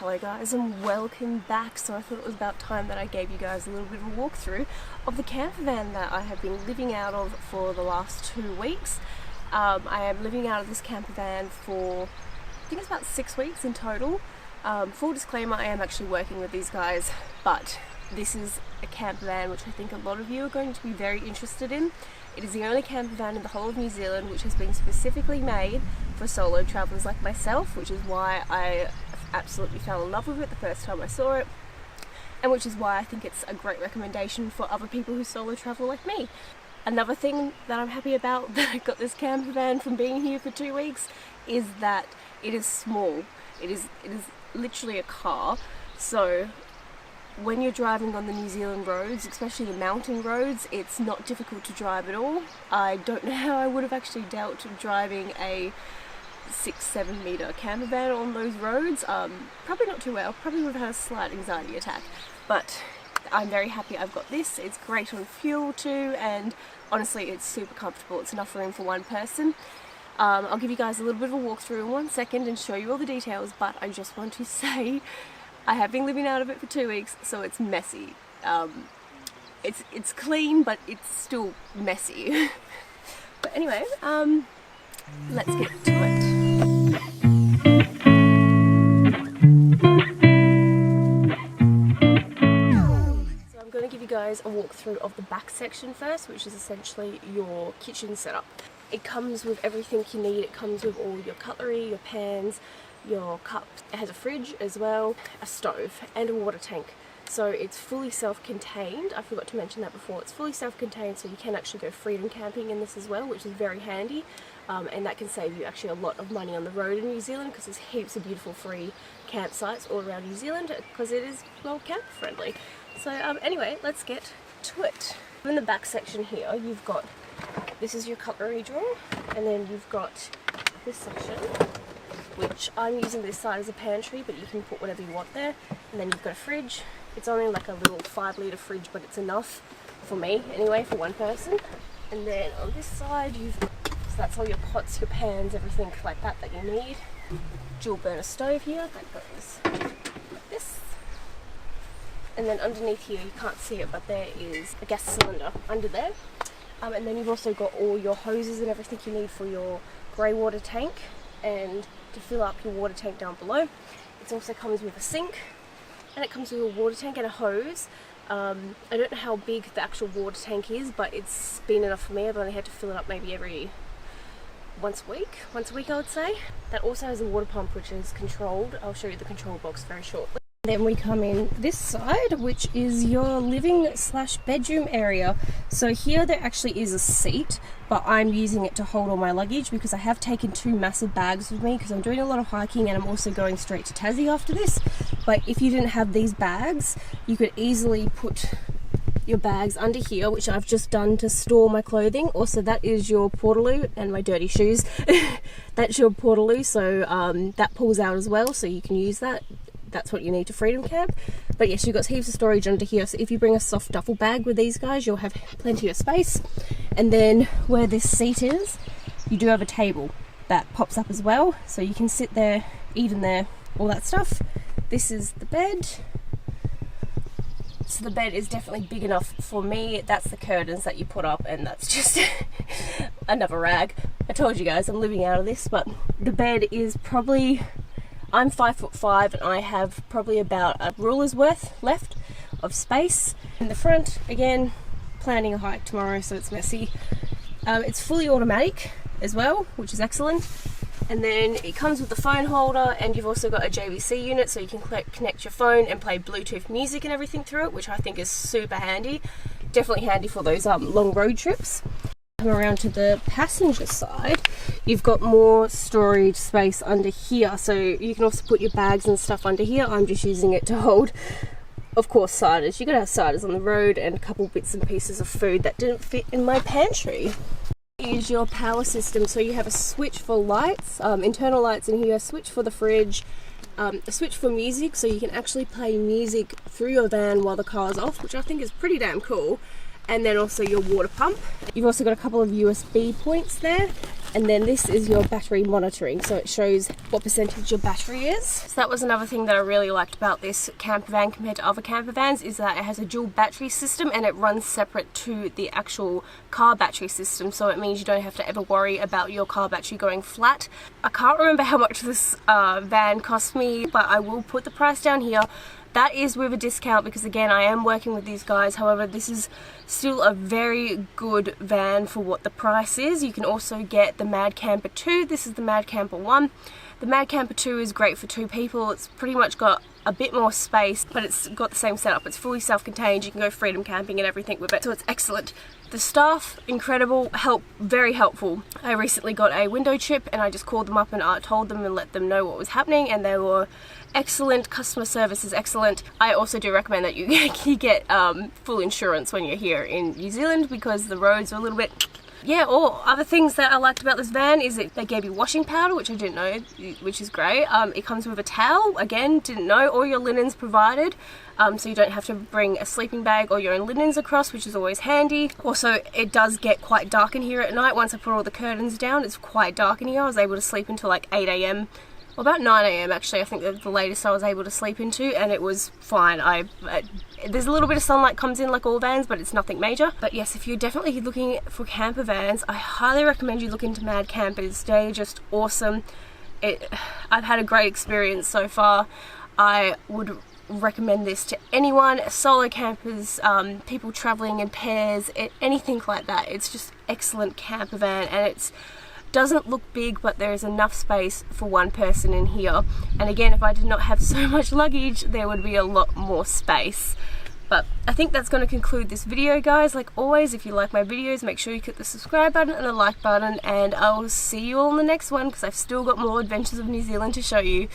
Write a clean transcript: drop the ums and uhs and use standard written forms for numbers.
Hello guys and welcome back. So I thought it was about time that I gave you guys a little bit of a walkthrough of the camper van that I have been living out of for the last 2 weeks. I am living out of this camper van for, I think it's about 6 weeks in total. Full disclaimer, I am actually working with these guys, but this is a camper van which I think a lot of you are going to be very interested in. It is the only camper van in the whole of New Zealand which has been specifically made for solo travellers like myself, which is why I absolutely fell in love with it the first time I saw it, and which is why I think it's a great recommendation for other people who solo travel like me. Another thing that I'm happy about that I got this camper van from being here for 2 weeks is that it is small. It is literally a car, so when you're driving on the New Zealand roads, especially the mountain roads, it's not difficult to drive at all. I don't know how I would have actually dealt driving a 6-7 metre camper van on those roads. Probably not too well, probably would have had a slight anxiety attack, but I'm very happy I've got this. It's great on fuel too, and honestly it's super comfortable. It's enough room for one person. I'll give you guys a little bit of a walkthrough in 1 second and show you all the details, but I just want to say I have been living out of it for 2 weeks, so it's messy. It's clean, but it's still messy. But anyway, let's get to it. So I'm going to give you guys a walkthrough of the back section first, which is essentially your kitchen setup. It comes with everything you need. It comes with all your cutlery, your pans, your cups. It has a fridge as well, a stove and a water tank. So it's fully self-contained. I forgot to mention that before. It's fully self-contained, so you can actually go freedom camping in this as well, which is very handy. And that can save you actually a lot of money on the road in New Zealand, because there's heaps of beautiful free campsites all around New Zealand, because it is, well, camper friendly. So anyway, let's get to it. In the back section here, you've got, this is your cutlery drawer, and then you've got this section, which I'm using this side as a pantry, but you can put whatever you want there. And then you've got a fridge. It's only like a little 5 litre fridge, but it's enough for me anyway, for one person. And then on this side, so that's all your pots, your pans, everything like that you need. Dual burner stove here that goes like this. And then underneath here, you can't see it, but there is a gas cylinder under there. And then you've also got all your hoses and everything you need for your grey water tank and to fill up your water tank down below. It also comes with a sink, and it comes with a water tank and a hose. I don't know how big the actual water tank is, but it's been enough for me. I've only had to fill it up maybe every once a week I would say. That also has a water pump which is controlled. I'll show you the control box very shortly. Then we come in this side, which is your living/bedroom area. So here there actually is a seat, but I'm using it to hold all my luggage because I have taken 2 massive bags with me because I'm doing a lot of hiking and I'm also going straight to Tassie after this. But if you didn't have these bags, you could easily put your bags under here, which I've just done to store my clothing. Also, that is your portaloo, and my dirty shoes. That's your portaloo, so that pulls out as well, so you can use that. That's what you need to freedom camp. But yes, you've got heaps of storage under here, so if you bring a soft duffel bag with these guys, you'll have plenty of space. And then where this seat is, you do have a table that pops up as well, so you can sit there, eat in there, all that stuff. This is the bed. So the bed is definitely big enough for me. That's the curtains that you put up, and that's just another rag. I told you guys I'm living out of this, but the bed is probably, I'm 5'5" and I have probably about a ruler's worth left of space. In the front, again, planning a hike tomorrow, so it's messy. It's fully automatic as well, which is excellent. And then it comes with the phone holder, and you've also got a JVC unit, so you can connect your phone and play Bluetooth music and everything through it, which I think is super handy. Definitely handy for those long road trips. Come around to the passenger side, you've got more storage space under here, so you can also put your bags and stuff under here. I'm just using it to hold, of course, ciders. You gotta have ciders on the road and a couple bits and pieces of food that didn't fit in my pantry. Is your power system, so you have a switch for lights, internal lights in here, a switch for the fridge, a switch for music, so you can actually play music through your van while the car's off, which I think is pretty damn cool. and then also your water pump. You've also got a couple of USB points there, and then this is your battery monitoring, so it shows what percentage your battery is. So that was another thing that I really liked about this camper van compared to other camper vans, is that it has a dual battery system and it runs separate to the actual car battery system, so it means you don't have to ever worry about your car battery going flat. I can't remember how much this van cost me, but I will put the price down here. That is with a discount because, again, I am working with these guys. However, this is still a very good van for what the price is. You can also get the Mad Camper 2. This is the Mad Camper 1. The Mad Camper 2 is great for 2 people. It's pretty much got a bit more space, but it's got the same setup. It's fully self-contained. You can go freedom camping and everything with it, so it's excellent. The staff, incredible, very helpful. I recently got a window chip and I just called them up and told them and let them know what was happening, and they were excellent. Customer service is excellent. I also do recommend that you get full insurance when you're here in New Zealand because the roads are a little bit... Yeah, or other things that I liked about this van is that they gave you washing powder, which I didn't know, which is great. It comes with a towel, again, didn't know. All your linens provided, so you don't have to bring a sleeping bag or your own linens across, which is always handy. Also, it does get quite dark in here at night. Once I put all the curtains down, it's quite dark in here. I was able to sleep until like 8 AM. Well, about 9 AM actually, I think that's the latest I was able to sleep into, and it was fine. There's a little bit of sunlight comes in like all vans, but it's nothing major. But yes, if you're definitely looking for camper vans, I highly recommend you look into Mad Campers. They're just awesome. I've had a great experience so far. I would recommend this to anyone, solo campers, people traveling in pairs, anything like that. It's just excellent camper van, and it's doesn't look big, but there is enough space for one person in here. And again, if I did not have so much luggage, there would be a lot more space. But I think that's going to conclude this video, guys. Like always, if you like my videos, make sure you click the subscribe button and the like button, and I will see you all in the next one because I've still got more adventures of New Zealand to show you.